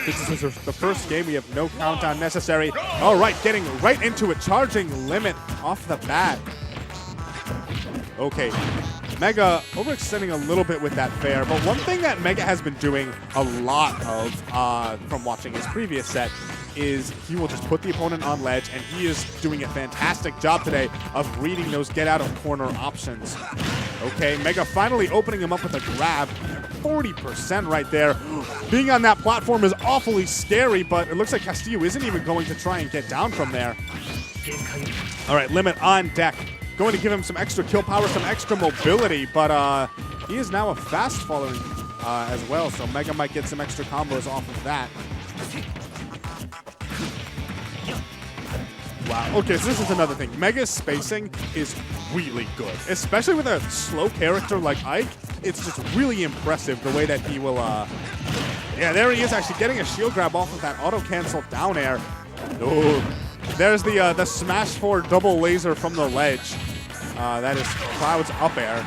This is the first game. We have no countdown necessary. All right, getting right into it. Charging limit off the bat. Okay, Mega overextending a little bit with that fair, but one thing that Mega has been doing a lot of from watching his previous set is he will just put the opponent on ledge, and he is doing a fantastic job today of reading those get-out-of-corner options. Okay, Mega finally opening him up with a grab. 40% right there. Being on that platform is awfully scary, but it looks like Castillo isn't even going to try and get down from there. All right, limit on deck. Going to give him some extra kill power, some extra mobility, but he is now a fast faller as well, so Mega might get some extra combos off of that. Wow, okay, so this is another thing. Mega's spacing is really good, especially with a slow character like Ike. It's just really impressive the way that he will, yeah, there he is actually getting a shield grab off of that auto-cancel down air. Oh, there's the smash 4 double laser from the ledge. That is Cloud's up air.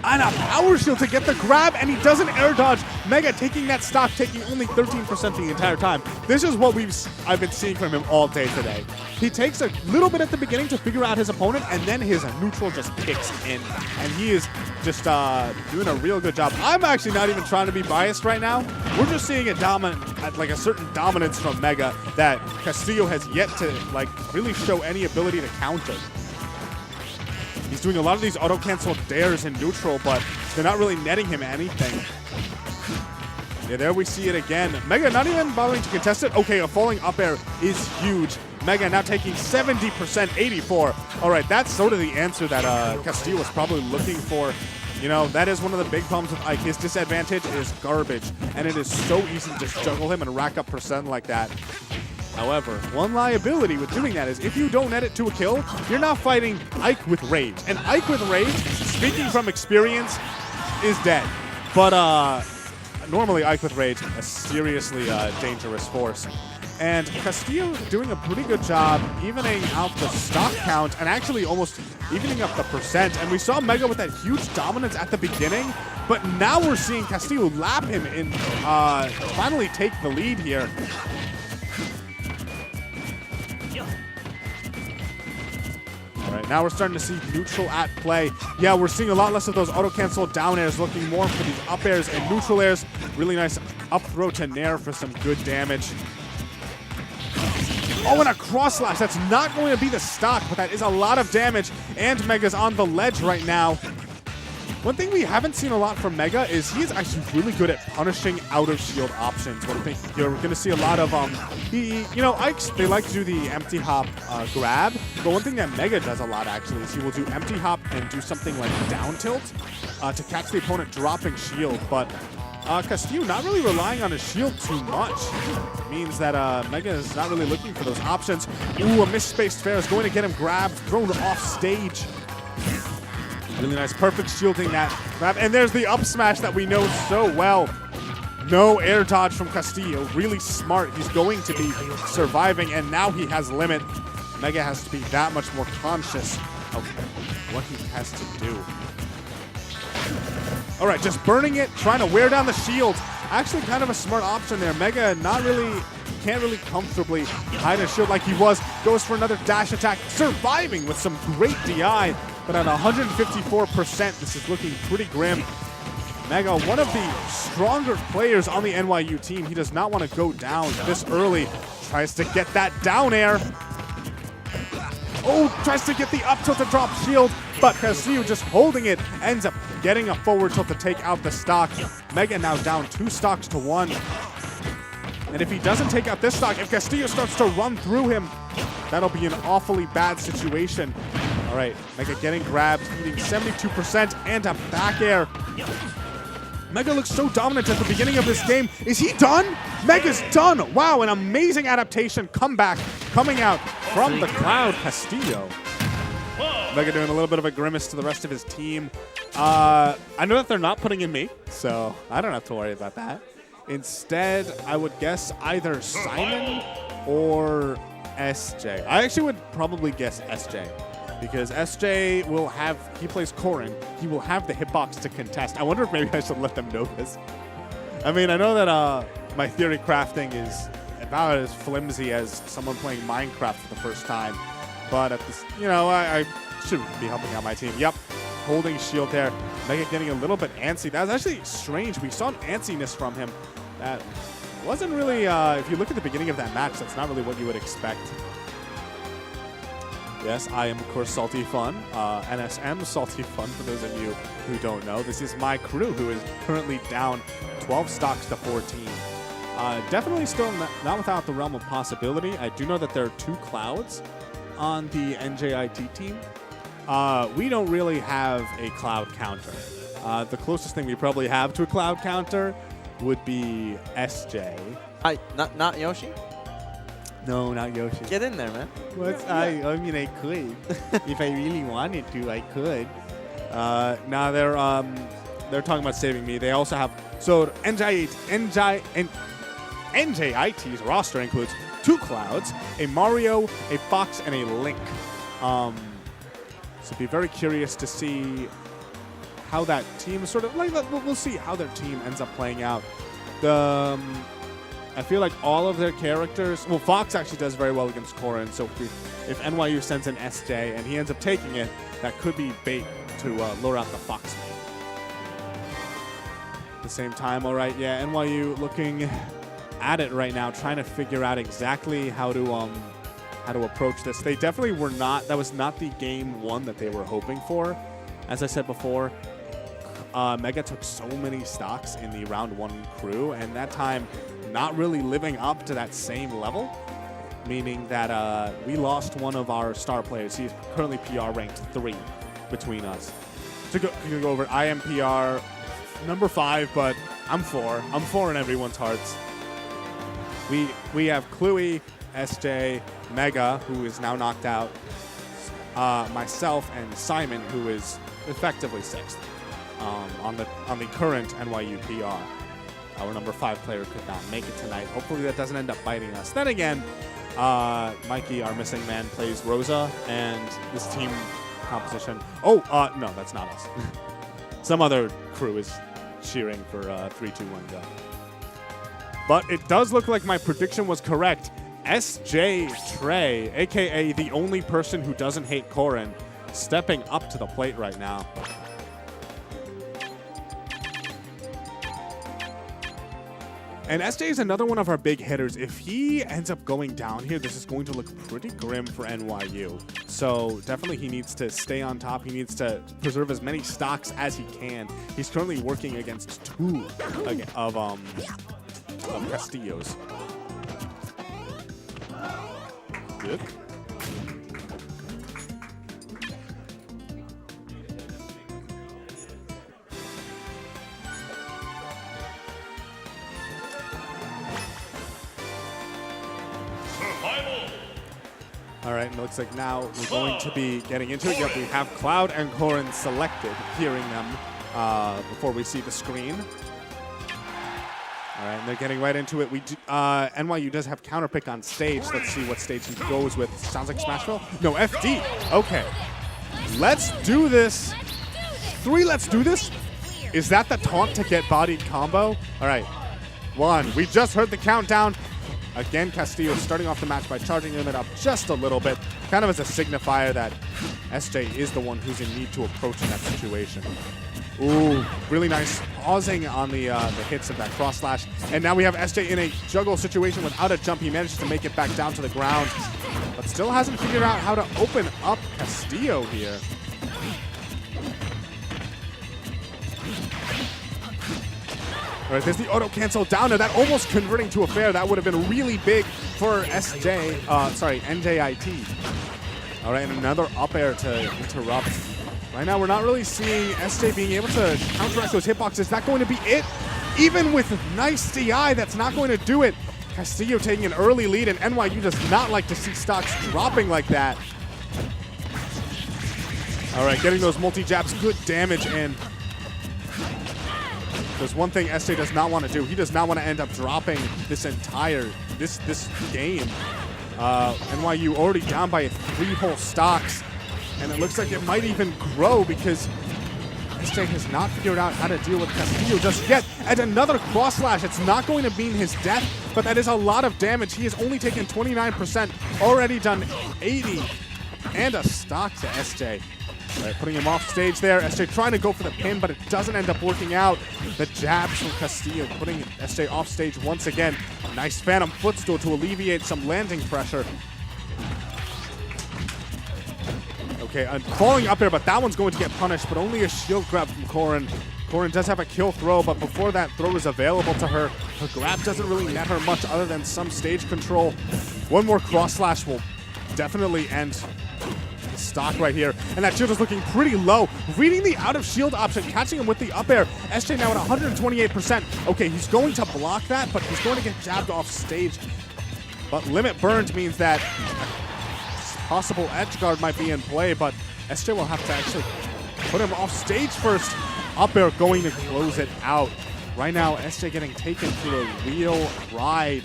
And a power shield to get the grab, and he doesn't air dodge. Mega taking that stock, taking only 13% the entire time. This is what I've been seeing from him all day today. He takes a little bit at the beginning to figure out his opponent, and then his neutral just kicks in. And he is just doing a real good job. I'm actually not even trying to be biased right now. We're just seeing a a certain dominance from Mega that Castillo has yet to really show any ability to counter. He's doing a lot of these auto-cancel dares in neutral, but they're not really netting him anything. Yeah, there we see it again. Mega not even bothering to contest it. Okay, a falling up air is huge. Mega now taking 70%, 84. All right, that's sort of the answer that Castillo was probably looking for. You know, that is one of the big problems with Ike. His disadvantage is garbage, and it is so easy to just juggle him and rack up percent like that. However, one liability with doing that is if you don't net it to a kill, you're not fighting Ike with rage. And Ike with rage, speaking from experience, is dead. But normally Ike with rage, a seriously dangerous force. And Castillo doing a pretty good job evening out the stock count and actually almost evening up the percent. And we saw Mega with that huge dominance at the beginning, but now we're seeing Castillo lap him and finally take the lead here. All right, now we're starting to see neutral at play. Yeah, we're seeing a lot less of those auto-cancel down airs, looking more for these up airs and neutral airs. Really nice up throw to Nair for some good damage. Oh, and a cross slash. That's not going to be the stock, but that is a lot of damage. And Mega's on the ledge right now. One thing we haven't seen a lot from Mega is he is actually really good at punishing out-of-shield options. What I think you're going to see a lot of, Ikes, they like to do the empty hop grab. But one thing that Mega does a lot, actually, is he will do empty hop and do something like down tilt to catch the opponent dropping shield. But Castillo not really relying on his shield too much. It means that Mega is not really looking for those options. Ooh, a misspaced fair is going to get him grabbed, thrown off stage. Really nice, perfect shielding that grab. And there's the up smash that we know so well. No air dodge from Castillo. Really smart. He's going to be surviving, and now he has limit. Mega has to be that much more conscious of what he has to do. All right, just burning it, trying to wear down the shield. Actually kind of a smart option there. Mega can't really comfortably hide a shield like he was. Goes for another dash attack, surviving with some great DI. But at 154%, this is looking pretty grim. Mega, one of the stronger players on the NYU team. He does not want to go down this early. Tries to get that down air. Oh, tries to get the up tilt to drop shield, but Castillo just holding it, ends up getting a forward tilt to take out the stock. Mega now down 2 stocks to 1. And if he doesn't take out this stock, if Castillo starts to run through him, that'll be an awfully bad situation. All right, Mega getting grabbed, eating 72% and a back air. Mega looks so dominant at the beginning of this game. Is he done? Mega's done. Wow, an amazing adaptation comeback coming out from the crowd. Castillo. Mega doing a little bit of a grimace to the rest of his team. I know that they're not putting in me, so I don't have to worry about that. Instead, I would guess either Simon or SJ. I actually would probably guess SJ. Because SJ will he plays Corrin, he will have the hitbox to contest. I wonder if maybe I should let them know this. I mean, I know that my theory crafting is about as flimsy as someone playing Minecraft for the first time. But at this, you know, I should be helping out my team. Yep, holding shield there. Mega getting a little bit antsy. That was actually strange. We saw an antsiness from him. That wasn't really, if you look at the beginning of that match, that's not really what you would expect. Yes, I am, of course, Salty Fun. NSM Salty Fun, for those of you who don't know. This is my crew, who is currently down 12 stocks to 14. Definitely still not without the realm of possibility. I do know that there are 2 clouds on the NJIT team. We don't really have a cloud counter. The closest thing we probably have to a cloud counter would be SJ. Not Yoshi? No, not Yoshi. Get in there, man. I mean, I could. If I really wanted to, I could. Now they're talking about saving me. They also have, so NJIT's roster includes 2 clouds, a Mario, a Fox, and a Link. So be very curious to see how that team sort of, like, we'll see how their team ends up playing out. I feel like all of their characters, well, Fox actually does very well against Corrin, so if NYU sends an SJ and he ends up taking it, that could be bait to lure out the Fox main. At the same time, all right, yeah, NYU looking at it right now, trying to figure out exactly how to approach this. They definitely were not, that was not the game 1 that they were hoping for. As I said before, Mega took so many stocks in the round 1 crew, and that time not really living up to that same level, meaning that we lost one of our star players. He's currently PR ranked 3 between us. To go over, I am PR number 5, but I'm 4. I'm 4 in everyone's hearts. We have Cluey, SJ, Mega, who is now knocked out, myself, and Simon, who is effectively 6th on the current NYU PR. Our number 5 player could not make it tonight. Hopefully that doesn't end up biting us. Then again, Mikey, our missing man, plays Rosa, and this team composition. Oh, no, that's not us. Some other crew is cheering for 3, 2, 1, go. But it does look like my prediction was correct. SJ Trey, a.k.a. the only person who doesn't hate Corrin, stepping up to the plate right now. And SJ is another one of our big hitters. If he ends up going down here, this is going to look pretty grim for NYU. So definitely he needs to stay on top. He needs to preserve as many stocks as he can. He's currently working against 2 of Castillo's. Good. All right, and it looks like now we're going to be getting into it. Yep, we have Cloud and Corrin selected, hearing them before we see the screen. All right, and they're getting right into it. NYU does have counterpick on stage. Let's see what stage he goes with. Sounds like Smashville? No, FD. Okay. Let's do this. 3, let's do this. Is that the taunt to get bodied combo? All right. 1. We just heard the countdown. Again, Castillo starting off the match by charging him up just a little bit, kind of as a signifier that SJ is the one who's in need to approach in that situation. Ooh, really nice pausing on the hits of that cross slash. And now we have SJ in a juggle situation without a jump. He manages to make it back down to the ground, but still hasn't figured out how to open up Castillo here. All right, there's the auto cancel down to that, almost converting to a fair. That would have been really big for NJIT. All right, and another up air to interrupt. Right now, we're not really seeing SJ being able to counteract those hitboxes. Is that going to be it? Even with nice DI, that's not going to do it. Castillo taking an early lead, and NYU does not like to see stocks dropping like that. All right, getting those multi-jabs, good damage in. There's one thing SJ does not want to do. He does not want to end up dropping this entire this game. NYU already down by 3 whole stocks, and it looks like it might even grow because SJ has not figured out how to deal with Castillo just yet. And another cross slash. It's not going to mean his death, but that is a lot of damage. He has only taken 29%, already done 80, and a stock to SJ. All right, putting him off stage there. SJ trying to go for the pin, but it doesn't end up working out. The jabs from Castillo putting SJ off stage once again. Nice phantom footstool to alleviate some landing pressure. Okay, falling up there, but that one's going to get punished, but only a shield grab from Corrin. Corrin does have a kill throw, but before that throw is available to her, her grab doesn't really net her much other than some stage control. One more cross slash will definitely end the stock right here. And that shield is looking pretty low. Reading the out of shield option, catching him with the up air. SJ now at 128%. Okay, he's going to block that, but he's going to get jabbed off stage. But limit burned means that possible edge guard might be in play, but SJ will have to actually put him off stage first. Up air going to close it out. Right now, SJ getting taken through a real ride.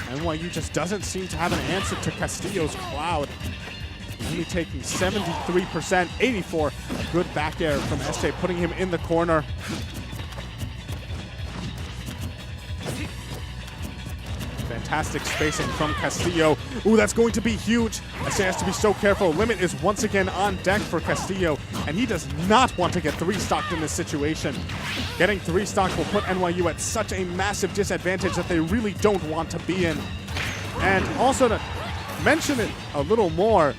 NYU just doesn't seem to have an answer to Castillo's cloud. Only taking 73%, 84. A good back air from SJ, putting him in the corner. Fantastic spacing from Castillo. Ooh, that's going to be huge. SJ has to be so careful. Limit is once again on deck for Castillo, and he does not want to get 3-stocked in this situation. Getting 3-stocked will put NYU at such a massive disadvantage that they really don't want to be in. And also to mention it a little more,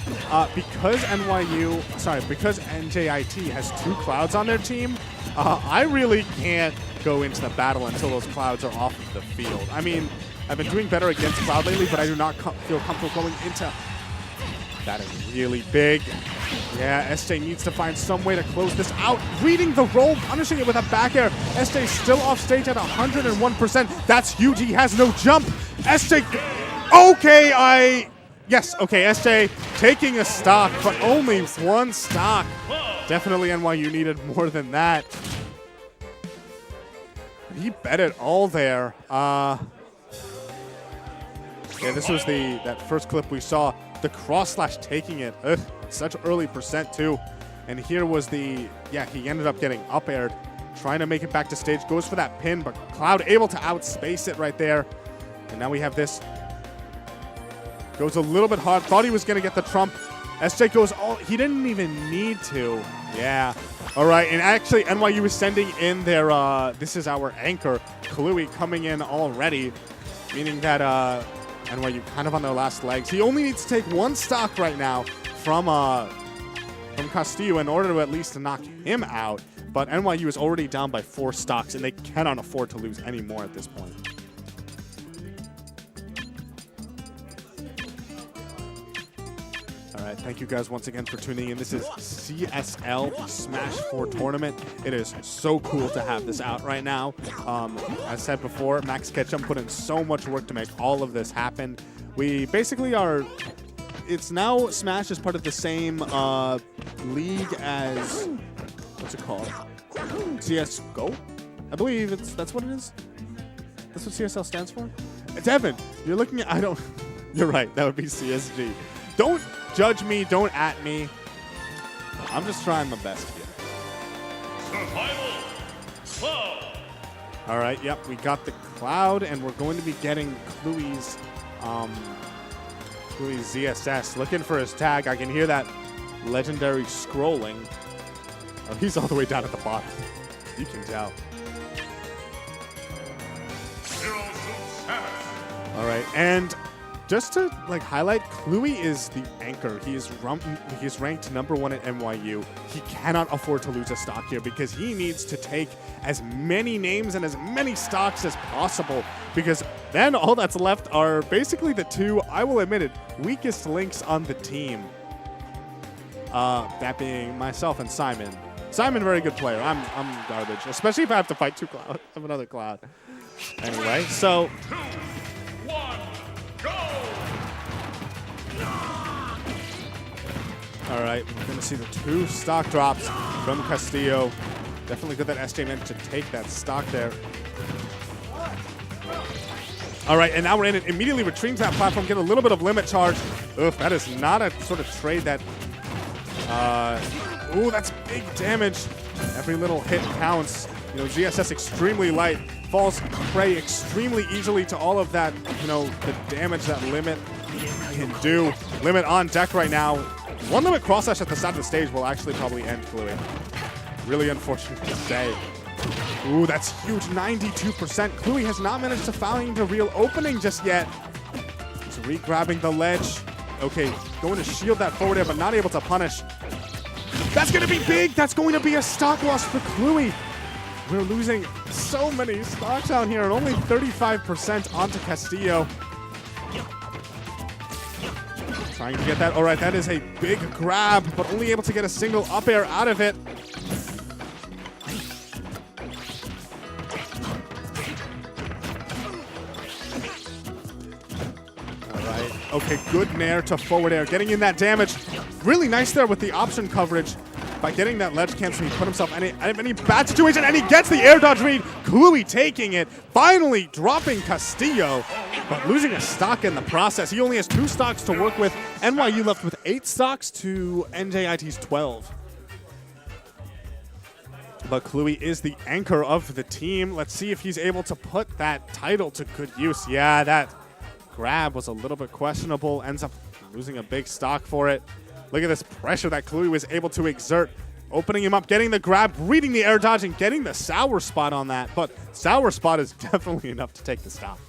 because NJIT has 2 clouds on their team, I really can't go into the battle until those clouds are off of the field. I mean, I've been doing better against Cloud lately, but I do not feel comfortable going into. That is really big. Yeah, SJ needs to find some way to close this out. Reading the roll, punishing it with a back air. SJ still off stage at 101%. That's huge. He has no jump. SJ. Okay, yes, okay, SJ taking a stock, but only 1 stock. Definitely NYU needed more than that. He bet it all there. Yeah, this was that first clip we saw. The cross slash taking it. Ugh, such early percent too. And here was he ended up getting up aired. Trying to make it back to stage. Goes for that pin, but Cloud able to outspace it right there. And now we have this. Goes a little bit hard. Thought he was going to get the trump. SJ goes all. He didn't even need to. Yeah. All right. And actually, NYU is sending in their. This is our anchor, Kluey, coming in already. Meaning that NYU kind of on their last legs. He only needs to take 1 stock right now from Castillo in order to at least knock him out. But NYU is already down by 4 stocks, and they cannot afford to lose any more at this point. All right, thank you guys once again for tuning in. This is CSL Smash 4 tournament. It is so cool to have this out right now. As I said before, Max Ketchum put in so much work to make all of this happen. We basically are. It's now Smash is part of the same league as what's it called? CS:GO, I believe that's what it is. That's what CSL stands for. Devin, you're looking at. You're right. That would be CSG. Don't judge me, don't at me. I'm just trying my best here. Survival Cloud. All right, yep, we got the Cloud, and we're going to be getting Kluey's ZSS. Looking for his tag. I can hear that legendary scrolling. Oh, he's all the way down at the bottom. You can tell. All right, and just to highlight, Kluey is the anchor. He is ranked #1 at NYU. He cannot afford to lose a stock here because he needs to take as many names and as many stocks as possible, because then all that's left are basically the 2, I will admit it, weakest links on the team. That being myself and Simon. Simon, very good player. I'm garbage, especially if I have to fight 2 Cloud. I have another Cloud. Anyway, so. 2, 1, go! All right, we're going to see the 2 stock drops from Castillo. Definitely good that SJ managed to take that stock there. All right, and now we're in it. Immediately retreats that platform, get a little bit of limit charge. Oof, that is not a sort of trade that... Ooh, that's big damage. Every little hit counts. You know, GSS extremely light, falls prey extremely easily to all of that, you know, the damage that Limit can do. Limit on deck right now. One Limit cross slash at the side of the stage will actually probably end Kluey. Really unfortunate to say. Ooh, that's huge, 92%. Kluey has not managed to find a real opening just yet. He's re-grabbing the ledge. Okay, going to shield that forward air, but not able to punish. That's going to be big. That's going to be a stock loss for Kluey. We're losing so many stocks out here, and only 35% onto Castillo. Trying to get that. All right, that is a big grab, but only able to get a single up air out of it. Okay, good nair to forward air, getting in that damage. Really nice there with the option coverage. By getting that ledge cancel, he put himself in any bad situation, and he gets the air dodge read. Kluey taking it, finally dropping Castillo, but losing a stock in the process. He only has 2 stocks to work with. NYU left with 8 stocks to NJIT's 12. But Kluey is the anchor of the team. Let's see if he's able to put that title to good use. Yeah, that grab was a little bit questionable. Ends up losing a big stock for it. Look at this pressure that Kluey was able to exert. Opening him up, getting the grab, reading the air dodge, and getting the sour spot on that. But sour spot is definitely enough to take the stock.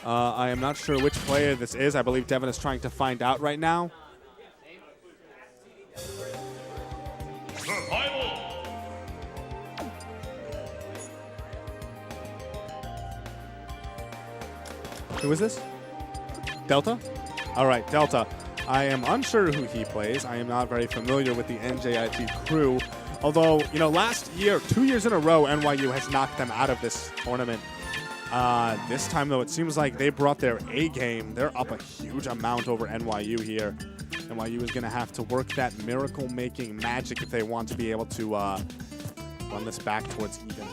I am not sure which player this is. I believe Devin is trying to find out right now. Survival. Who is this? Delta? All right, Delta. I am unsure who he plays. I am not very familiar with the NJIT crew. Although, you know, last year, 2 years in a row, NYU has knocked them out of this tournament. This time, though, it seems like they brought their A game. They're up a huge amount over NYU here. NYU is going to have to work that miracle-making magic if they want to be able to run this back towards even.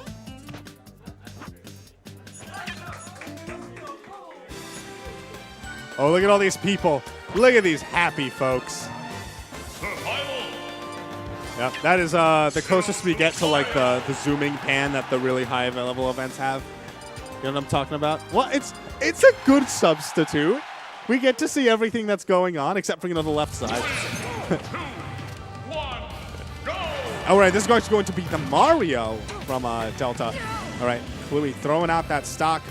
Oh, look at all these people. Look at these happy folks. Survival. Yep, that is the closest we get to like the zooming pan that the really high level events have. You know what I'm talking about? Well, it's a good substitute. We get to see everything that's going on, except for, you know, the left side. 2, 1, go! All right, this is going to be the Mario from Delta. All right, Kluey throwing out that stock.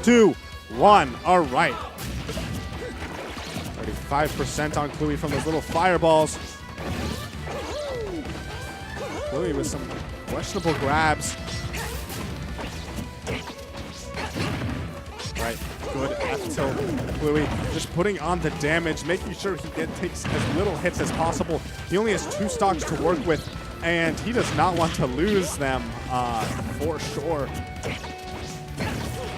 2, 1, all right. 35% on Kluey from those little fireballs. Kluey with some questionable grabs. Right, good F tilt. Kluey just putting on the damage, making sure he takes as little hits as possible. He only has 2 stocks to work with, and he does not want to lose them for sure.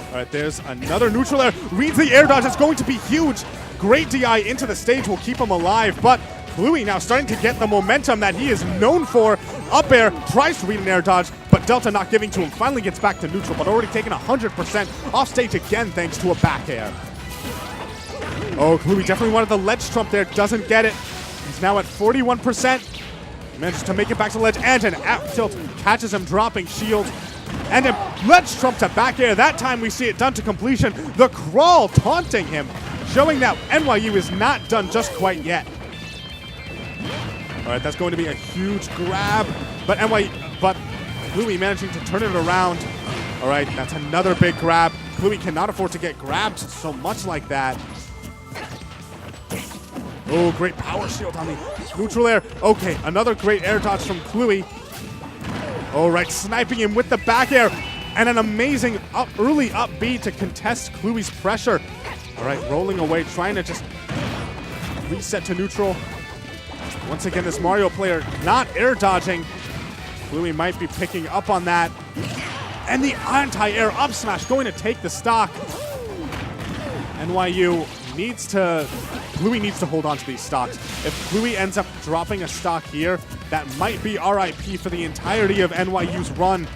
All right, there's another neutral air. Reads the air dodge. It's going to be huge. Great DI into the stage will keep him alive, but Kluey now starting to get the momentum that he is known for. Up air, tries to read an air dodge, but Delta not giving to him. Finally gets back to neutral, but already taken 100% off stage again thanks to a back air. Oh, Kluey definitely wanted the ledge trump there. Doesn't get it. He's now at 41%. He manages to make it back to the ledge, and an F tilt catches him dropping shield. And a ledge trump to back air. That time we see it done to completion. The crawl taunting him, showing that NYU is not done just quite yet. All right, that's going to be a huge grab, but Kluey managing to turn it around. All right, that's another big grab. Kluey cannot afford to get grabbed so much like that. Oh, great power shield on the neutral air. Okay, another great air dodge from Kluey. All right, sniping him with the back air, and an amazing early up B to contest Kluey's pressure. All right, rolling away, trying to just reset to neutral. Once again, this Mario player not air dodging. Kluey might be picking up on that. And the anti-air up smash going to take the stock. NYU needs to Kluey needs to hold on to these stocks. If Kluey ends up dropping a stock here, that might be RIP for the entirety of NYU's run.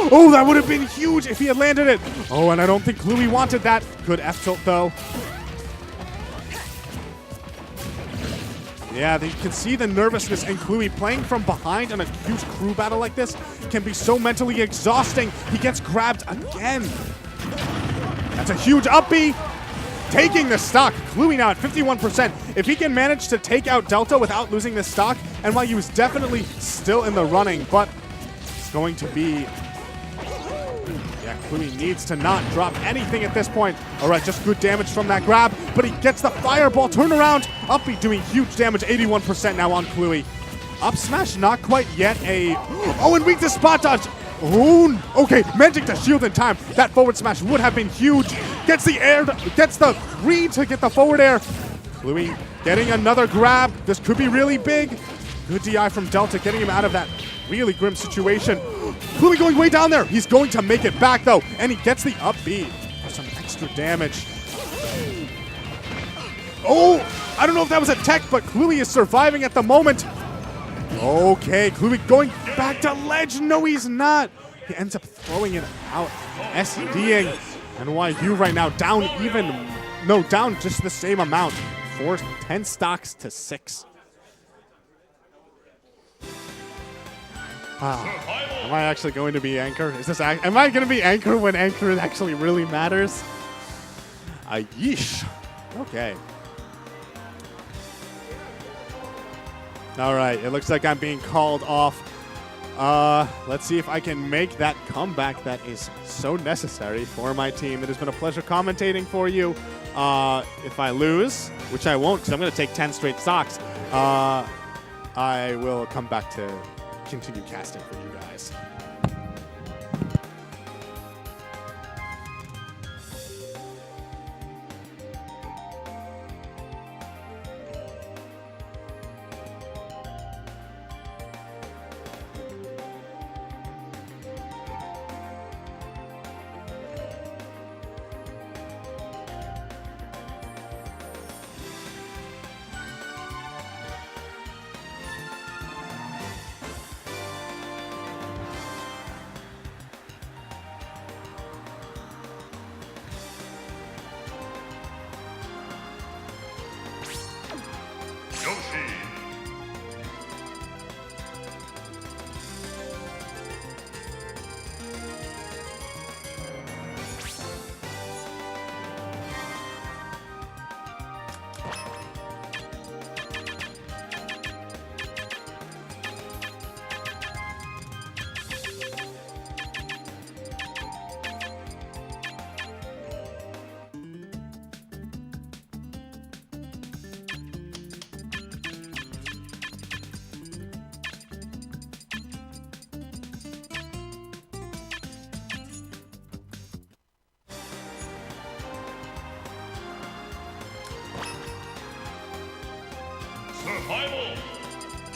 Oh, that would have been huge if he had landed it. Oh, and I don't think Kluey wanted that. Good F tilt though. Yeah, you can see the nervousness in Kluey. Playing from behind in a huge crew battle like this can be so mentally exhausting. He gets grabbed again. That's a huge up B. Taking the stock. Kluey now at 51%. If he can manage to take out Delta without losing this stock, NYU is definitely still in the running, but it's going to be... Yeah, Kluey needs to not drop anything at this point. All right, just good damage from that grab, but he gets the fireball turnaround. Up B doing huge damage, 81% now on Kluey. Up smash, not quite yet. Oh, and weak to spot dodge. Oh, okay, managing to shield in time. That forward smash would have been huge. Gets the air, gets the read to get the forward air. Kluey getting another grab. This could be really big. Good DI from Delta, getting him out of that really grim situation. Kluey going way down there. He's going to make it back though, and he gets the up B for some extra damage. Oh, I don't know if that was a tech, but Kluey is surviving at the moment. Okay, Kluey going back to ledge. No, he's not. He ends up throwing it out, SDing. NYU right now down down just the same amount. 10 stocks to 6. Am I actually going to be anchor? Am I going to be anchor when anchor actually really matters? Yeesh. Okay. All right, it looks like I'm being called off. Let's see if I can make that comeback that is so necessary for my team. It has been a pleasure commentating for you. If I lose, which I won't because I'm going to take 10 straight stocks, I will come back to continue casting for you guys. Yoshi. Survival.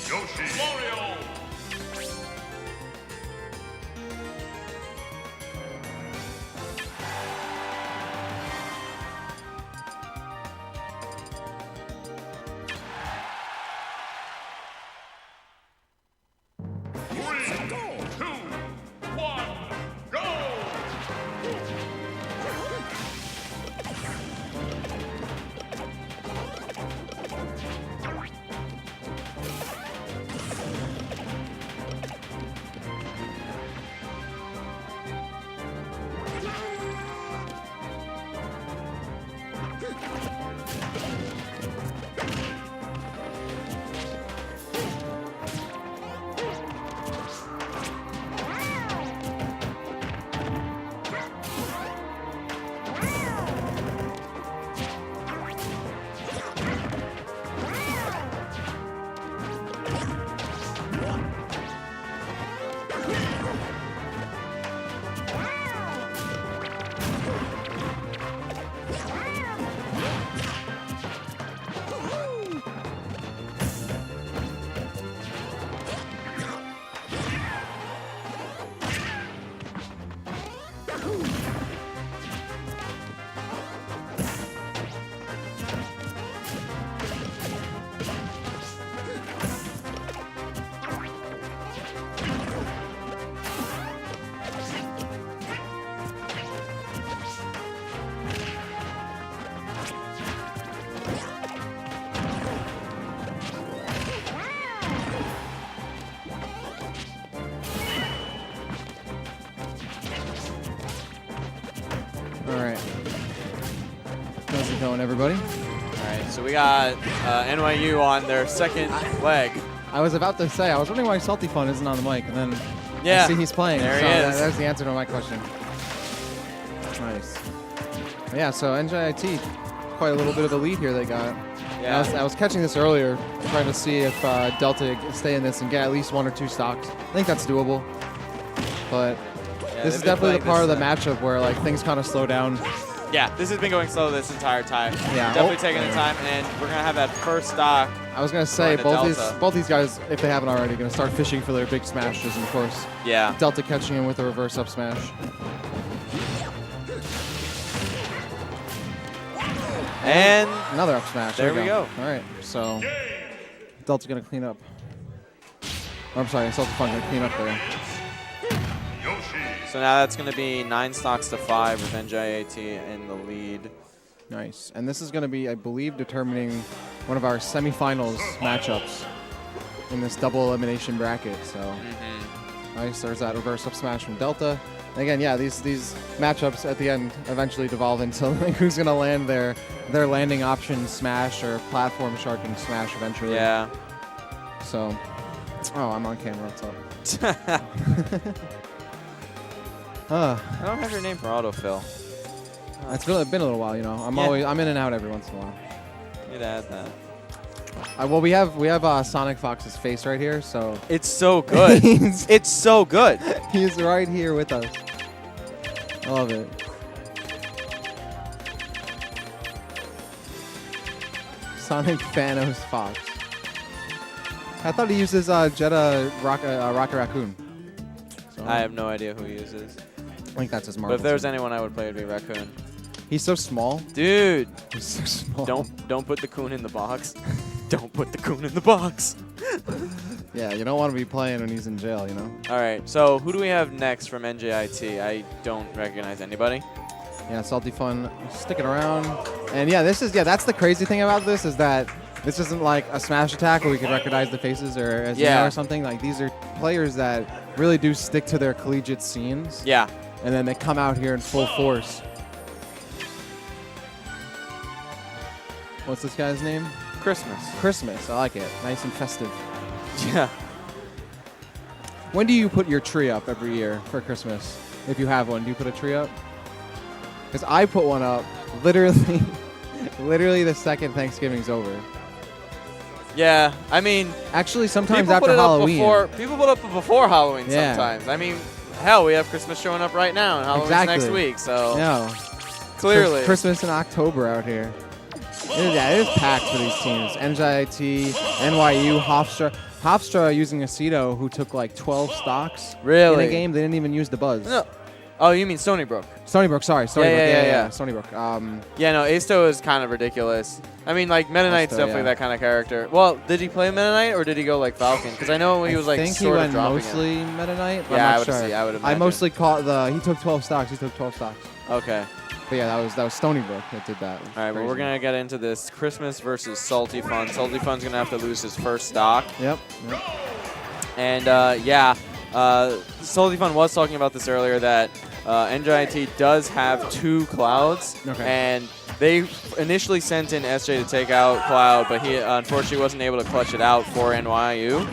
Yoshi. Mario. Three, 2, 1, go! All right. How's it going, everybody? All right, so we got NYU on their second leg. I was about to say, I was wondering why Salty Fun isn't on the mic, and then Yeah. I see he's playing. There so he is. That's the answer to my question. Nice. Yeah, so NJIT, quite a little bit of a lead here they got. Yeah. I was catching this earlier, trying to see if Delta can stay in this and get at least 1 or 2 stocks. I think that's doable. But Yeah, this is they've been definitely the playing part of the this, matchup where like things kind of slow down. Yeah, this has been going slow this entire time. Yeah. Definitely taking the time, and we're going to have that first stock. I was gonna say Going to both these guys, if they haven't already, gonna start fishing for their big smashes, and of course Yeah. Delta catching him with a reverse up smash. And Another up smash. There we go. All right, so Delta's gonna clean up. I'm sorry, Salty Fun gonna clean up there. Yoshi. so now that's going to be 9 stocks to 5 with NJIT in the lead. Nice. And this is gonna be, I believe, determining one of our semifinals matchups in this double elimination bracket. So nice. There's that reverse up smash from Delta. And again, yeah, these matchups at the end eventually devolve into like who's gonna land their landing option smash or platform sharking smash eventually. Yeah. So, oh, I'm on camera. What's up? I don't have your name for autofill. It's been a little while, you know. I'm in and out every once in a while. You'd add that. Well, we have Sonic Fox's face right here, so It's so good. It's so good. he's right here with us. I love it. Sonic Thanos Fox. I thought he uses Jetta Rocket Raccoon. So I have no idea who he uses. I think that's his But Marvel. if there's suit. anyone I would play, it'd be Raccoon. He's so small. Dude, He's so small. don't put the coon in the box. Don't put the coon in the box. Yeah, you don't want to be playing when he's in jail, you know. All right, so who do we have next from NJIT? I don't recognize anybody. Yeah, Salty Fun sticking around. And yeah, that's the crazy thing about this is that this isn't like a smash attack where we could recognize the faces or as Yeah. or something. Like these are players that really do stick to their collegiate scenes. Yeah. And then they come out here in full force. What's this guy's name? Christmas. Christmas. I like it. Nice and festive. Yeah. When do you put your tree up every year for Christmas? If you have one, do you put a tree up? Because I put one up literally, literally the second Thanksgiving's over. Yeah, I mean, Actually, sometimes people put after it Halloween. up before. People put up before Halloween Yeah. sometimes. I mean, hell, we have Christmas showing up right now, and Halloween's Exactly. next week. So No. clearly, Christmas in October out here. It is packed for these teams. NJIT, NYU, Hofstra. Hofstra using Aceto, who took like 12 stocks Really? in a game. They didn't even use the buzz. No. Oh, you mean Stony Brook? Stony Brook, sorry. Stony Brook. yeah. Stony Brook. Yeah, no, Asto is kind of ridiculous. I mean, like, Meta Knight's Asto, definitely yeah. that kind of character. Well, did he play Meta Knight, or did he go like Falcon? Because I know he was like I think he sort of went dropping mostly Meta Knight. but Yeah, I'm I not would sure. see. I would I imagine. mostly caught he took 12 stocks. He took 12 stocks. it. Okay. But yeah, that was Stony Brook that did that. All right, well, we're going to get into this Christmas versus Salty Fun. Salty Fun's going to have to lose his first stock. Yep. And Salty Fun was talking about this earlier that NJIT does have 2 Clouds. Okay. And they initially sent in SJ to take out Cloud, but he unfortunately wasn't able to clutch it out for NYU.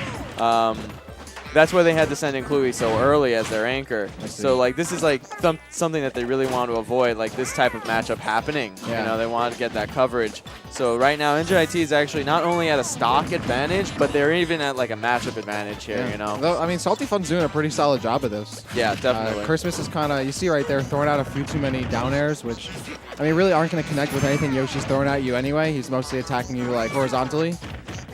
That's why they had to send in Cluey so early as their anchor. So, like, this is, like, something that they really want to avoid, like, this type of matchup happening. Yeah. You know, they want to get that coverage. So, right now, NJIT is actually not only at a stock advantage, but they're even at, like, a matchup advantage here, you know? Though, I mean, Salty Fun's doing a pretty solid job of this. Yeah, definitely. Christmas is kind of, you see right there, throwing out a few too many down airs, which, I mean, really aren't going to connect with anything Yoshi's throwing at you anyway. He's mostly attacking you, like, horizontally.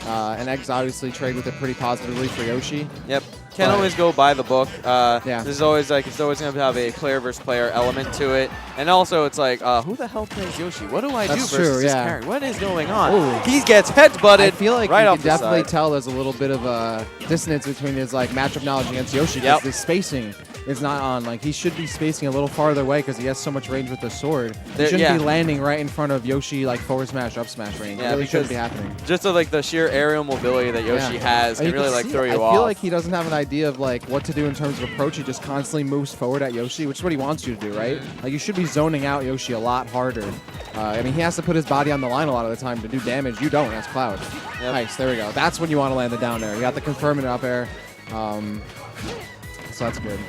And Eggs obviously trade with it pretty positively for Yoshi. Yep. Can't always go by the book. Yeah. This is always like it's always going to have a player versus player element to it, and also it's like, who the hell plays Yoshi? What do I do That's versus true, this yeah. character? What is going on? Ooh. He gets headbutted. I feel like right you off can the definitely side. tell there's a little bit of a dissonance between his like matchup knowledge against Yoshi. Yep. The spacing is not on. Like, he should be spacing a little farther away because he has so much range with the sword. He There- shouldn't yeah. be landing right in front of Yoshi, like, forward smash, up smash range. Yeah, it really shouldn't because be happening. Just like the sheer aerial mobility that Yoshi has And can you really like see, throw you I off. feel like he doesn't have an idea of like what to do in terms of approach. He just constantly moves forward at Yoshi, which is what he wants you to do, right? Like, you should be zoning out Yoshi a lot harder. I mean, he has to put his body on the line a lot of the time to do damage. You don't as Cloud. Yep. Nice, there we go. That's when you want to land the down air. You got the confirming up air. So that's good.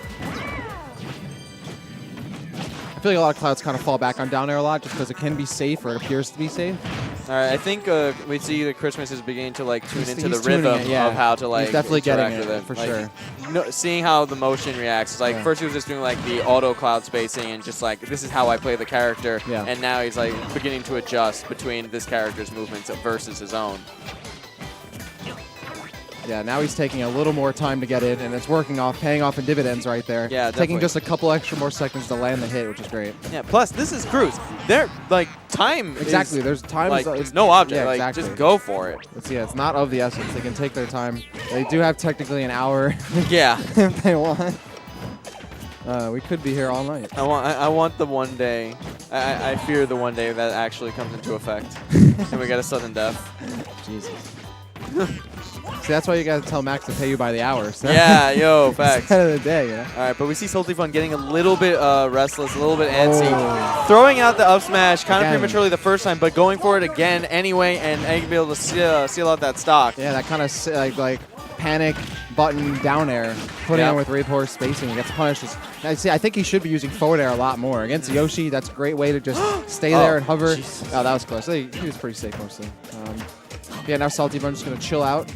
I feel like a lot of Clouds kind of fall back on down air a lot just because it can be safe, or it appears to be safe. All right, I think we see that Christmas is beginning to like tune into the He's tuning rhythm it, yeah. of how to like He's definitely interact getting with it, for Like, sure. No, seeing how the motion reacts. It's like Yeah. first he was just doing like the auto cloud spacing and just like this is how I play the character. Yeah. And now he's like beginning to adjust between this character's movements versus his own. Yeah, now he's taking a little more time to get in, and it's working off, paying off in dividends right there. Yeah, Taking definitely. just a couple extra more seconds to land the hit, which is great. Yeah. Plus, this is Cruz. They're like time. Exactly. Is, There's time. like it's no object. Yeah, like exactly. just go for it. It's not of the essence. They can take their time. They do have technically an hour Yeah. if they want. We could be here all night. I want the one day. I fear the one day that actually comes into effect, and we get a sudden death. Jesus. See, that's why you gotta tell Max to pay you by the hour. So Yeah, yo, facts. It's the end of the day, you know? All right, but we see Salty Fun getting a little bit restless, a little bit antsy, Oh. throwing out the up smash kind of Again. prematurely the first time, but going for it again anyway, and be able to seal out that stock. Yeah, that kind of like panic button down air, putting Yeah. on with Rapport spacing. He gets punished. I think he should be using forward air a lot more. Against Yoshi, that's a great way to just stay there and hover. Jesus. Oh, that was close. He was pretty safe mostly. Yeah, now Salty Bun's just going to chill out,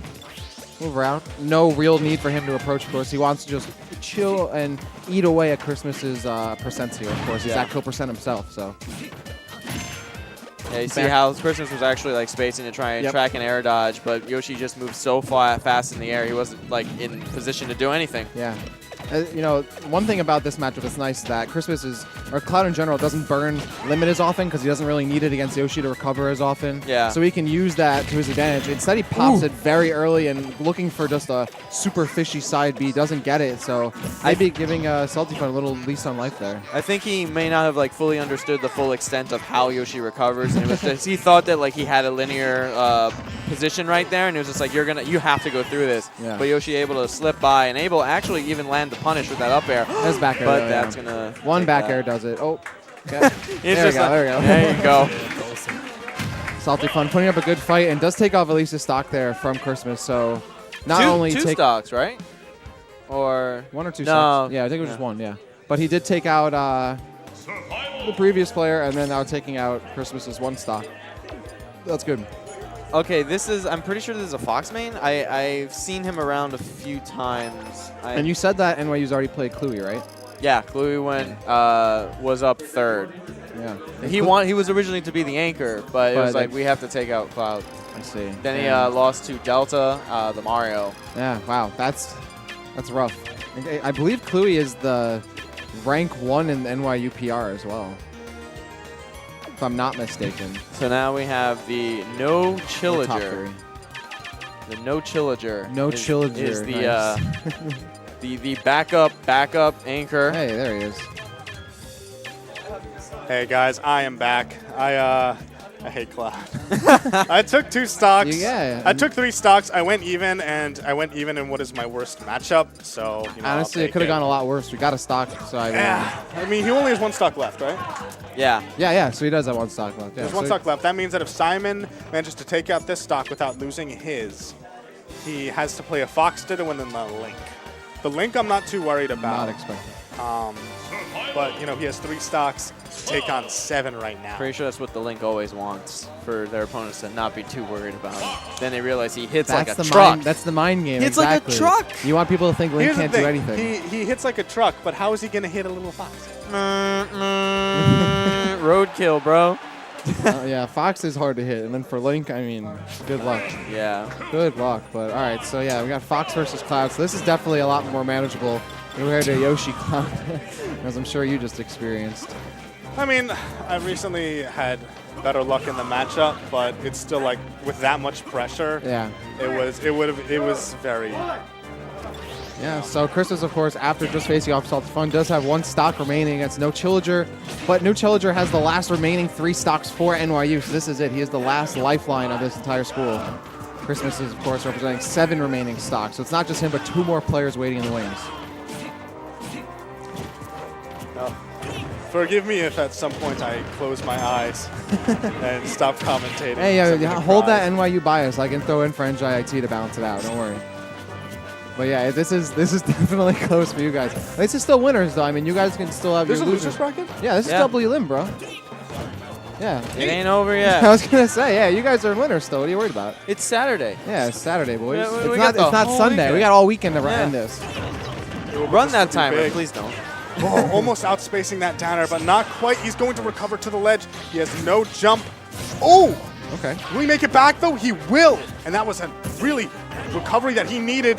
move around. No real need for him to approach, of course. He wants to just chill and eat away at Christmas's percents here, of course. He's Yeah. at kill percent himself, so. Yeah, you see Back- how Christmas was actually like spacing to try and Yep. track an air dodge, but Yoshi just moved so fast in the air, he wasn't like in position to do anything. Yeah. You know, one thing about this matchup that's nice is that Christmas or Cloud in general, doesn't burn limit as often because he doesn't really need it against Yoshi to recover as often. Yeah. So he can use that to his advantage. Instead, he pops it very early and looking for just a super fishy side B, doesn't get it. So I'd be giving Salty Fun a little lease on life there. I think he may not have like fully understood the full extent of how Yoshi recovers, and it was just, he thought that like he had a linear position right there, and it was just like you have to go through this. Yeah. But Yoshi able to slip by and able to actually even land the punish with that up air. That's back air. But though, that's yeah. gonna One take back that. air does it. Oh. Okay. He's There we just go, like- there we go. There you go. Salty Fun putting up a good fight and does take off at least a stock there from Christmas. So not only two take stocks, right? Or one or two No. stocks. Yeah, I think it was just one. Yeah, but he did take out the previous player, and then now taking out Christmas's one stock. That's good. okay, I'm pretty sure this is a Fox main. I've seen him around a few times. And you said that NYU's already played Cluey, right? Yeah, Chloe was up third. Yeah. He was originally to be the anchor, but it was like we have to take out Cloud. I see. Then he Yeah. lost to Delta, the Mario. Yeah. Wow. That's rough. I believe Cluey is the rank 1 in the NYU PR as well, if I'm not mistaken. So now we have the No Or top Chillager. 3. The No Chillager. No is Chillager, the the backup anchor. Hey, there he is. Hey guys, I am back. I hate Cloud. I took 2 stocks. Yeah. I took 3 stocks. I went even, and I went even in what is my worst matchup. So you know, Honestly, I'll it take could have gone a lot worse. We got a stock, so I mean, Yeah. I mean, he only has 1 stock left, right? Yeah. yeah. So he does have 1 stock left. Yeah, There's 1 so stock left. That means that if Simon manages to take out this stock without losing his, he has to play a Fox Ditto and then the Link. The Link I'm not too worried about. Not expected. But, you know, he has 3 stocks to take on 7 right now. Pretty sure that's what the Link always wants, for their opponents to not be too worried about it. Then they realize he hits like a truck. That's the mind game. It's like a exactly. truck. You want people to think Link Here's the can't do thing. anything. He hits like a truck, but how is he going to hit a little Fox? Roadkill, bro. Yeah, Fox is hard to hit, and then for Link, I mean, good luck. Yeah. Good luck. But all right, so yeah, we got Fox versus Cloud. So this is definitely a lot more manageable compared to Yoshi Cloud, as I'm sure you just experienced. I mean, I recently had better luck in the matchup, but it's still like with that much pressure. Yeah. It was very Yeah, so Christmas, of course, after just facing off Salty Fun, does have one stock remaining against No Chillager, but No Chillager has the last remaining 3 stocks for NYU, so this is it. He is the last lifeline of this entire school. Christmas is, of course, representing 7 remaining stocks, so it's not just him, but 2 more players waiting in the wings. Forgive me if at some point I close my eyes and stop commentating. Hey, except yeah, for the hold cries. that NYU bias. I can throw in for NJIT to balance it out. Don't worry. But yeah, this is definitely close for you guys. This is still winners, though. I mean, you guys can still have There's your a losers. loser's bracket? Yeah, this is Yeah. WLIM, bro. Yeah. It ain't over yet. I was gonna say, yeah, you guys are winners still. What are you worried about? It's Saturday. Yeah, it's Saturday, boys. Yeah, it's we not. got the It's not whole Sunday. weekend. We got all weekend to Yeah. end this. Run that Big. timer, please don't. Oh, almost outspacing that downer, but not quite. He's going to recover to the ledge. He has no jump. Oh! Okay. Will he make it back, though? He will. And that was a really recovery that he needed.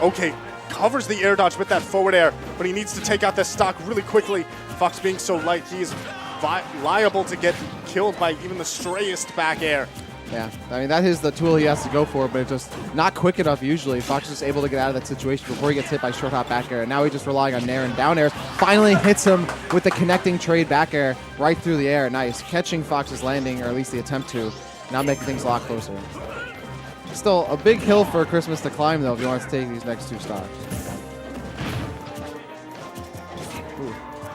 Okay, covers the air dodge with that forward air, but he needs to take out this stock really quickly. Fox being so light, he is liable to get killed by even the strayest back air. Yeah, I mean, that is the tool he has to go for, but it's just not quick enough usually. Fox is just able to get out of that situation before he gets hit by short hop back air. And now he's just relying on nair and down airs. Finally hits him with the connecting trade back air right through the air. Nice. Catching Fox's landing, or at least the attempt to. Now making things a lot closer. Still a big hill for Christmas to climb, though, if he wants to take these next 2 stocks.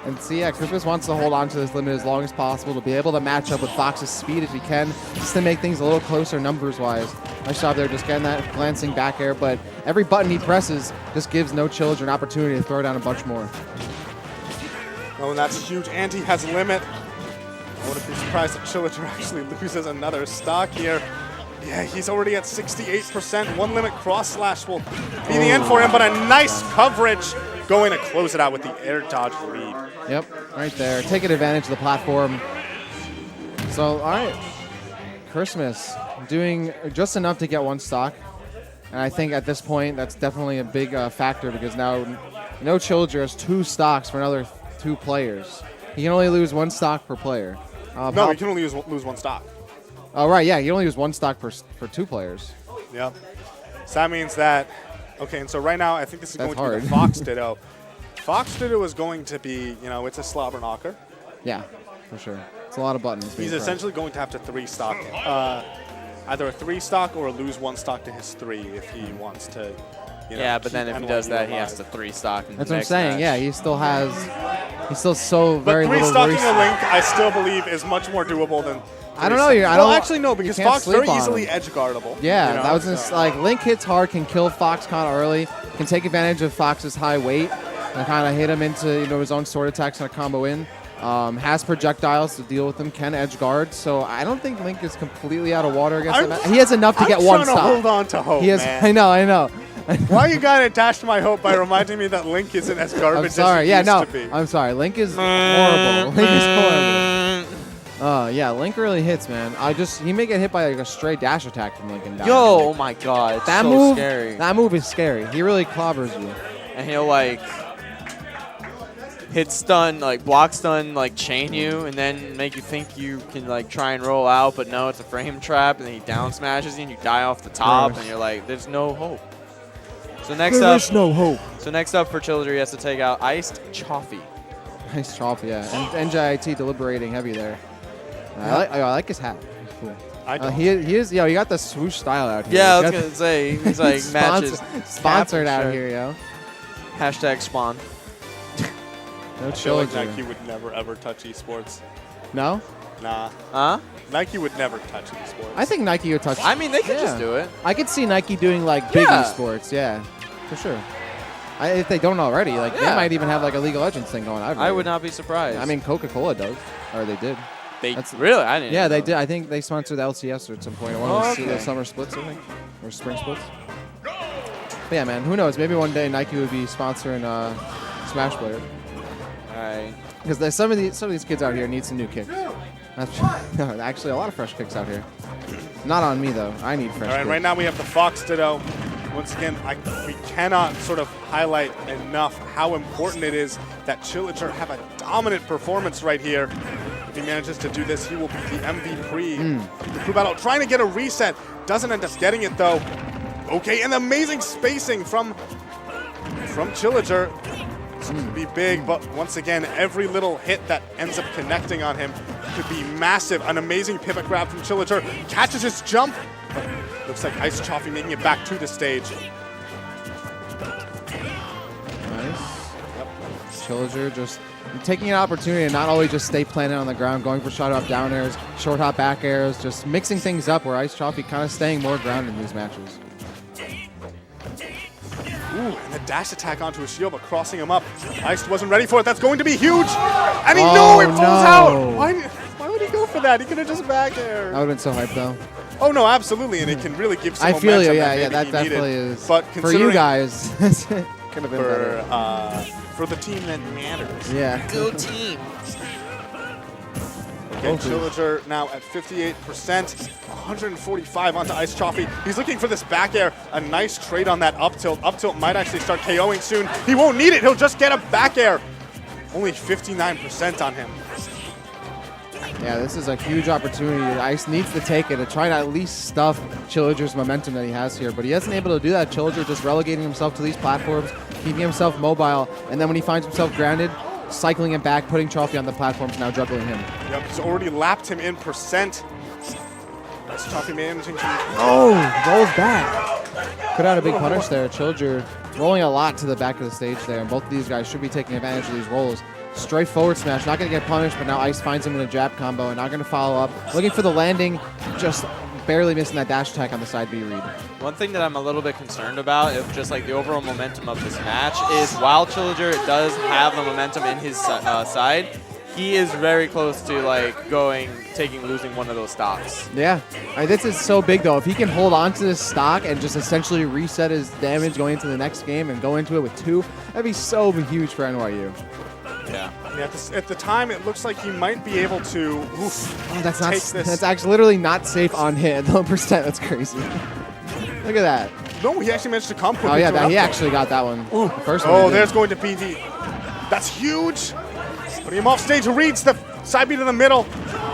And see, yeah, Christmas wants to hold on to this limit as long as possible to be able to match up with Fox's speed as he can, just to make things a little closer numbers-wise. Nice job there, just getting that glancing back air, but every button he presses just gives No Chillager an opportunity to throw down a bunch more. Oh, and that's huge. And he has limit. I wouldn't be surprised if Chillager actually loses another stock here. Yeah, he's already at 68%. One limit cross slash will be the end for him, but a nice coverage going to close it out with the air dodge lead. Yep, right there. Taking advantage of the platform. So, all right. Christmas doing just enough to get 1 stock. And I think at this point, that's definitely a big factor because now No Chillager has 2 stocks for another 2 players. He can only lose 1 stock per player. No, he can only lose 1 stock. Oh, right, yeah. You only use 1 stock for 2 players. Yep. So that means that, okay, and so right now I think this is That's going to be the Fox Ditto. Fox Ditto is going to be, you know, it's a slobber knocker. Yeah, for sure. It's a lot of buttons. He's essentially going to have to 3 stock either a 3 stock or lose 1 stock to his 3 if he wants to. You know, Yeah, but then keep if he does NYU that, he alive. has to 3 stock in That's the what I'm next saying. match. Yeah, he's still so very But 3 little stocking race. a Link, I still believe, is much more doable than. I don't know. Well, actually, no, because you can't Fox sleep very on easily him. edge guardable. Yeah, you know, that was just so. like Link hits hard, can kill Foxconn early, can take advantage of Fox's high weight, and kind of hit him into his own sword attacks and a combo in. Has projectiles to deal with them, can edge guard. So I don't think Link is completely out of water against him. He has enough to get 1 I'm trying to stop. hold on to hope, He has. man. I know. Why you got to attach to my hope by reminding me that Link isn't as garbage I'm sorry. as he Yeah, used no. to be? I'm sorry. Link is horrible. Link is horrible. Yeah, Link really hits, man. He may get hit by like a stray dash attack from Link and down. Yo, oh my god, it's that so move, scary. That move is scary. He really clobbers you. And he'll like hit stun, like block stun, like chain you, and then make you think you can like try and roll out, but no, it's a frame trap, and then he down smashes you and you die off the top, and you're like, there's no hope. So next up, no hope. so next up for Chillager, he has to take out Iced Choffy. Nice chop, yeah. And NJIT deliberating heavy there. I like his hat. He's cool. I don't. He is. Yo, you got the swoosh style out here. Yeah, I You was got gonna say he's like matches. sponsored out Sure. here, yo. Hashtag spawn. No I feel like Chillager. Nike would never ever touch esports. No? Nah, Huh? Nike would never touch esports. I think Nike would touch. I mean, they could Yeah. just do it. I could see Nike doing like big Yeah. esports. Yeah, for sure. If they don't already, like they Yeah. might even have like a League of Legends thing going. I would not be surprised. I mean, Coca-Cola does, or they did. they that's- really? I didn't. Yeah, know. they did. I think they sponsored the LCS at some point. One Oh, of the okay. summer splits, I think, or spring splits. But yeah, man, who knows? Maybe one day Nike would be sponsoring Smash Player, All right. because some of these kids out here need some new kicks. No, actually, a lot of fresh kicks out here. Not on me though. I need fresh. All right, kicks. right now we have the Fox Ditto. Once again, we cannot sort of highlight enough how important it is that Chillager have a dominant performance right here. If he manages to do this, he will be the MVP of the crew battle. Trying to get a reset, doesn't end up getting it though. Okay, and amazing spacing from from Chilliger. This could be big, but once again, every little hit that ends up connecting on him could be massive. An amazing pivot grab from Chilliger. Catches his jump, but looks like Ice Choffy making it back to the stage. Nice. Chilliger just taking an opportunity to not always just stay planted on the ground, going for shot up down airs, short hop back airs, just mixing things up where Ice Choffy kind of staying more grounded in these matches. Ooh, and the dash attack onto his shield, but crossing him up. Ice wasn't ready for it. That's going to be huge. And he knew it falls out. Why would he go for that? He could have just back air. That would have been so hyped though. Oh no, absolutely, and it can really give some I momentum. feel you, that that definitely is. But for you guys, could have been better. For the team that matters. Yeah. Go team. Okay, Chilliger now at 58%, 145 onto Ice Choffy. He's looking for this back air. A nice trade on that up tilt. Up tilt might actually start KOing soon. He won't need it. He'll just get a back air. Only 59% on him. Yeah, this is a huge opportunity. Ice needs to take it to try to at least stuff Chilliger's momentum that he has here, but he hasn't been able to do that. Chilliger just relegating himself to these platforms, keeping himself mobile, and then when he finds himself grounded, cycling it back, putting Choffy on the platforms, now juggling him. Yep, he's already lapped him in percent. Ice Choffy managing to... Oh, rolls back. Could have had a big punish there. Chilliger rolling a lot to the back of the stage there, and both of these guys should be taking advantage of these rolls. Straight forward smash, not going to get punished, but now Ice finds him in a jab combo and not going to follow up. Looking for the landing, just barely missing that dash attack on the side B read. One thing that I'm a little bit concerned about, if just like the overall momentum of this match, is while Chilliger does have the momentum in his side, he is very close to like losing one of those stocks. Yeah, this is so big though. If he can hold on to this stock and just essentially reset his damage going into the next game and go into it with 2, that'd be so huge for NYU. Yeah. At the time, it looks like he might be able to That's actually literally not safe on hit. Low percent, that's crazy. Look at that. No, he actually managed to come quickly. Oh yeah, he actually got that one. Ooh. The first one. There's going to be the... That's huge. Putting him off stage, reads the side B to the middle.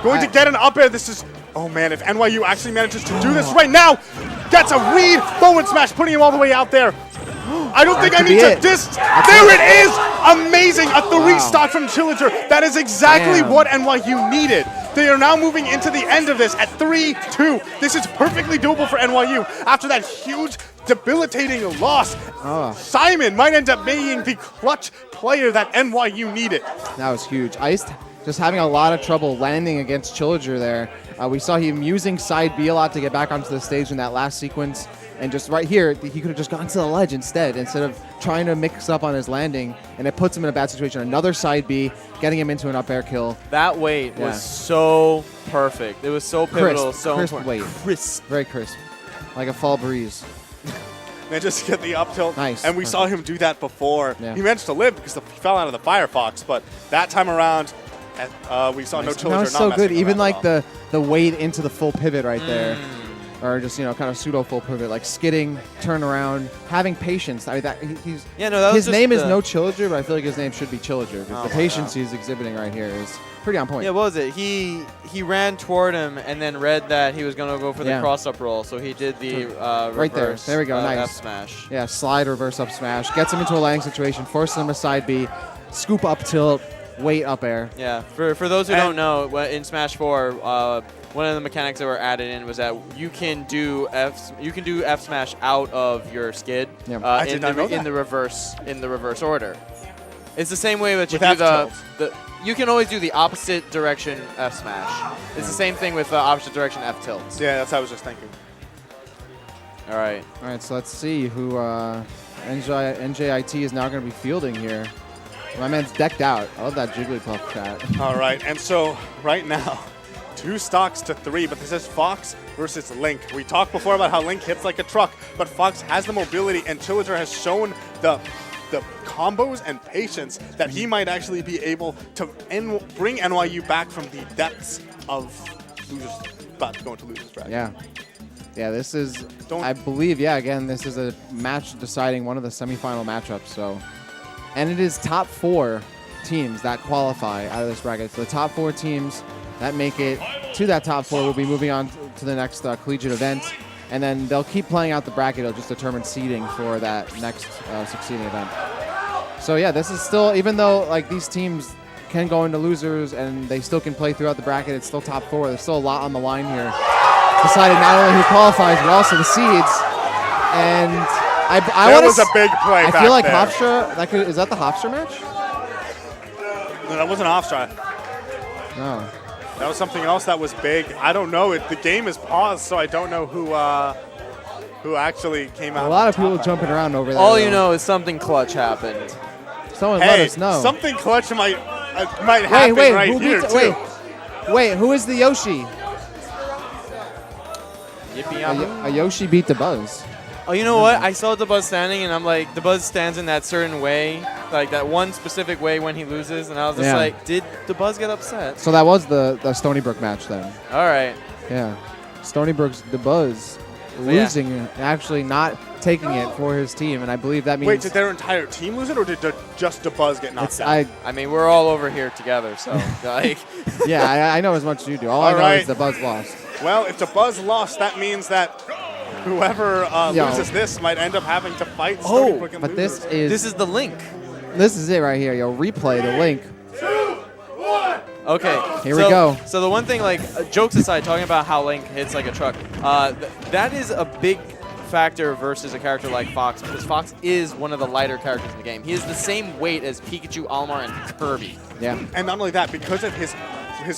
Going to get an up air. This is... Oh man, if NYU actually manages to do this right now, gets a read, forward smash, putting him all the way out there. I don't think I need to There it is! Amazing! A 3 stock from Chilliger. That is exactly what NYU needed. They are now moving into the end of this at 3-2. This is perfectly doable for NYU after that huge, debilitating loss. Simon might end up being the clutch player that NYU needed. That was huge. Ice just having a lot of trouble landing against Chilliger there. We saw him using side B a lot to get back onto the stage in that last sequence. And just right here, he could have just gone to the ledge instead of trying to mix up on his landing. And it puts him in a bad situation. Another side B, getting him into an up air kill. That weight was so perfect. It was so pivotal, crisp weight. Crisp. Very crisp. Like a fall breeze. And just get the up tilt. Nice. And we saw him do that before. Yeah. He managed to live because he fell out of the Firefox. But that time around, we saw no Chilliger. That was so good. Even like the the weight into the full pivot right there. Or just, kind of pseudo full pivot, like skidding, turn around, having patience. I mean, his name is no Chilliger, but I feel like his name should be Chilliger because the patience he's exhibiting right here is pretty on point. Yeah, what was it? He ran toward him and then read that he was going to go for the cross-up roll, so he did the right reverse, there we go, nice. F smash. Yeah, slide, reverse up smash. Gets him into a landing situation, forces him to side B, scoop up tilt, weight up air. Yeah, for those who don't know, in Smash 4, one of the mechanics that were added in was that you can do F smash out of your skid in the reverse order. It's the same way that you do you can always do the opposite direction F smash. It's the same thing with the opposite direction F tilts. Yeah, that's what I was just thinking. All right, so let's see who NJIT is now going to be fielding here. My man's decked out. I love that Jigglypuff chat. All right, and so right now, 2 stocks to 3, but this is Fox versus Link. We talked before about how Link hits like a truck, but Fox has the mobility, and Chilliger has shown the combos and patience that he might actually be able to bring NYU back from the depths of about to go into losers bracket. Yeah, this is, I believe, again, this is a match deciding one of the semifinal matchups. So, and it is top 4 teams that qualify out of this bracket. So the top 4 teams that make it to that top 4 will be moving on to the next collegiate event. And then they'll keep playing out the bracket. It'll just determine seeding for that next succeeding event. So yeah, this is still, even though like these teams can go into losers and they still can play throughout the bracket, it's still top 4. There's still a lot on the line here. Decided not only who qualifies, but also the seeds. And I That was a big play I back feel like there. Hofstra, is that the Hofstra match? No, that wasn't Hofstra. No. That was something else that was big. I don't know. The game is paused, so I don't know who actually came out. A lot of on people top. jumping around over there. All you though. know is something clutch happened. Someone let Hey, us know. something clutch might happen right who here beats, too. wait, who is the Yoshi? Yippee A Yoshi beat the Buzz. Oh, you know what? I saw the Buzz standing, and I'm like, the Buzz stands in that certain way, like that one specific way when he loses, and I was just Yeah. like, did the Buzz get upset? So that was the Stony Brook match then. All right. Yeah. Stony Brook's the Buzz Yeah. losing, actually not taking it for his team, and I believe that means Wait, did their entire team lose it, or did just the Buzz get knocked it's out? I mean, we're all over here together, so like. yeah, I know as much as you do. All I know right. is the Buzz lost. Well, if the Buzz lost, that means that whoever Yo. loses this might end up having to fight Stony Oh, Brook and But losers. This is the link. this is it right here, yo. Replay the link. Okay. Here we go. So the one thing, like, jokes aside, talking about how Link hits like a truck, that is a big factor versus a character like Fox, because Fox is one of the lighter characters in the game. He is the same weight as Pikachu, Olimar, and Kirby. Yeah. And not only that, because of his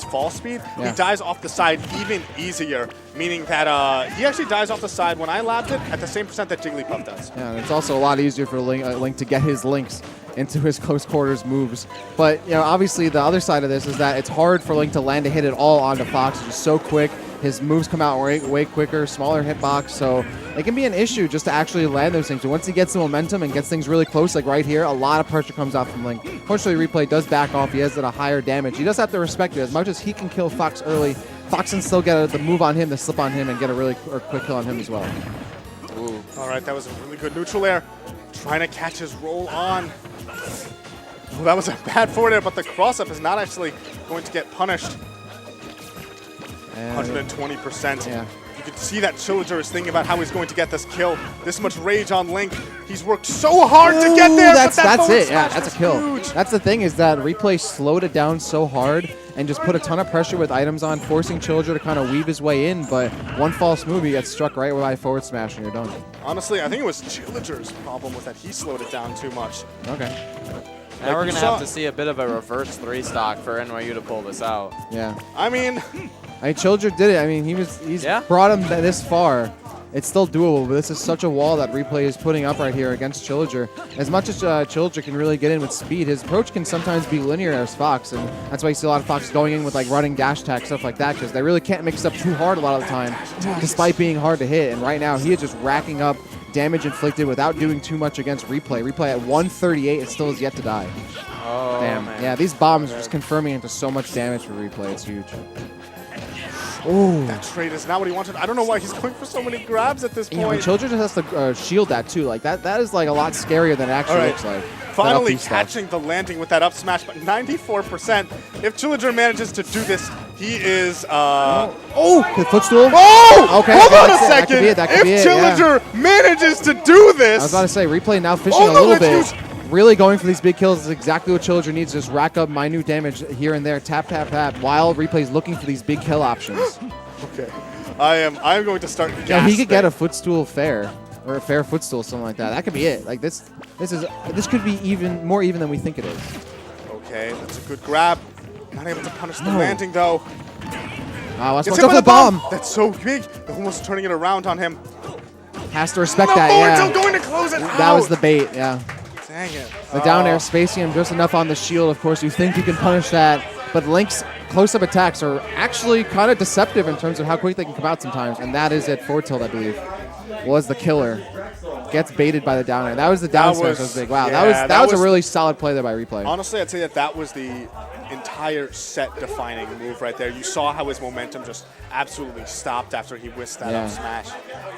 fall speed, Yeah. he dies off the side even easier, meaning that he actually dies off the side when I lapped it at the same percent that Jigglypuff does. Yeah, and it's also a lot easier for Link to get his links into his close quarters moves. But you know, obviously the other side of this is that it's hard for Link to land a hit at all onto Fox. It's just so quick. His moves come out way quicker, smaller hitbox, so it can be an issue just to actually land those things. But once he gets the momentum and gets things really close, like right here, a lot of pressure comes out from Link. Fortunately, Replay does back off. He has it a higher damage. He does have to respect it. As much as he can kill Fox early, Fox can still get the move on him, the slip on him, and get a really quick kill on him as well. Ooh. All right, that was a really good neutral air. Trying to catch his roll on. Well, that was a bad forward air, but the cross-up is not actually going to get punished. And 120%. Yeah. You can see that Chillager is thinking about how he's going to get this kill. This much rage on Link. He's worked so hard to get there, That's but that forward it. Yeah, smash that's a was kill. huge. That's the thing is that Replay slowed it down so hard and just put a ton of pressure with items on, forcing Chillager to kind of weave his way in. But one false move, he gets struck right by a forward smash, and you're done. Honestly, I think it was Chillager's problem was that he slowed it down too much. Okay. Now we're you going to saw- have to see a bit of a reverse 3-stock for NYU to pull this out. Yeah. I mean, Chillager did it. I mean, he's Yeah. brought him this far. It's still doable, but this is such a wall that Replay is putting up right here against Chillager. As much as Chillager can really get in with speed, his approach can sometimes be linear as Fox, and that's why you see a lot of Fox going in with like running dash attack, stuff like that, because they really can't mix up too hard a lot of the time, despite being hard to hit. And right now, he is just racking up damage inflicted without doing too much against Replay. Replay at 138, it still is yet to die. Oh, Damn. man. Yeah, these bombs are just confirming into so much damage for Replay. It's huge. Oh. that trade is not what he wanted. I don't know why he's going for so many grabs at this Yeah, but point. Chillager just has to shield that too. Like that is like a lot scarier than it actually All right. looks like. Finally that up B stuff. catching the landing with that up smash, but 94%. If Chillager manages to do this, he is... The footstool. Oh! Okay, Hold on a that's it. That could second. be it. That could If be it, yeah. Chillager manages to do this... I was about to say, Replay now fishing Oh, a no, little let's bit. Really going for these big kills is exactly what Chillager needs. Just rack up minute damage here and there. Tap, tap, tap. While Replay's looking for these big kill options. Okay. I'm going to start Yeah, he could get a gasping. footstool fair. Or a fair footstool, something like that. That could be it. Like this could be even more even than we think it is. Okay, that's a good grab. Not able to punish the No. landing, though. Wow, let's Gets watch hit out by for the bomb. That's so big. They're almost turning it around on him. Has to respect No, that, forward yeah. tilt going to close it That was the bait, yeah. Dang it. The down air spacing him just enough on the shield. Of course, you think you can punish that, but Link's close-up attacks are actually kind of deceptive in terms of how quick they can come out sometimes, and that is it. Forward tilt, I believe, was the killer. Gets baited by the down air. That was the down smash that was big. Wow, yeah, that was a was- really solid play there by Replay. Honestly, I'd say that was the entire set-defining move right there. You saw how his momentum just absolutely stopped after he whisked that Yeah. up smash.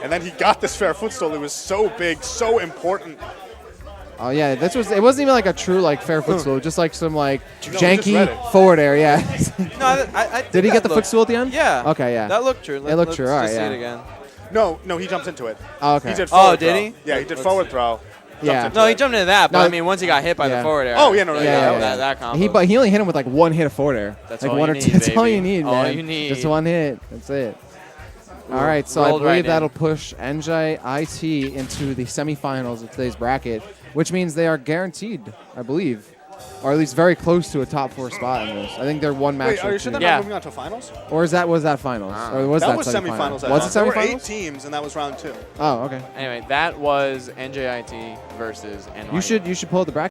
And then he got this fair footstool. It was so big, so important. Oh yeah, it wasn't even like a true like fair footstool, just like some like No, we just read janky it. forward air. Yeah. No, I think Did he that get the looked- footstool at the end? Yeah. Okay, yeah. That looked true. It looked true, Let's all right, just see yeah. it again. No, he jumps into it. Oh, okay. He did forward did throw. he? Yeah, he did Let's forward see. throw. Yeah. into No, he it. jumped into that, but No, I mean, once he got hit by yeah. the forward air. Oh, yeah, no, no, Yeah, that combo. He only hit him with like one hit of forward air. That's like all one you or need, two. That's all baby. you need, All man. you need. Just one hit. That's it. All right, so I Rolled believe right in. that'll push NJIT into the semifinals of today's bracket, which means they are guaranteed, I believe, or at least very close to a top 4 spot in this. I think they're one match. Wait, are you sure they're Yeah. not moving on to finals? Or was that finals? Or was That that was semifinals? semifinals. I Was thought. it There were semifinals? 8 teams, and that was round 2. Oh, okay. Anyway, that was NJIT versus NYU. You should pull up the bracket.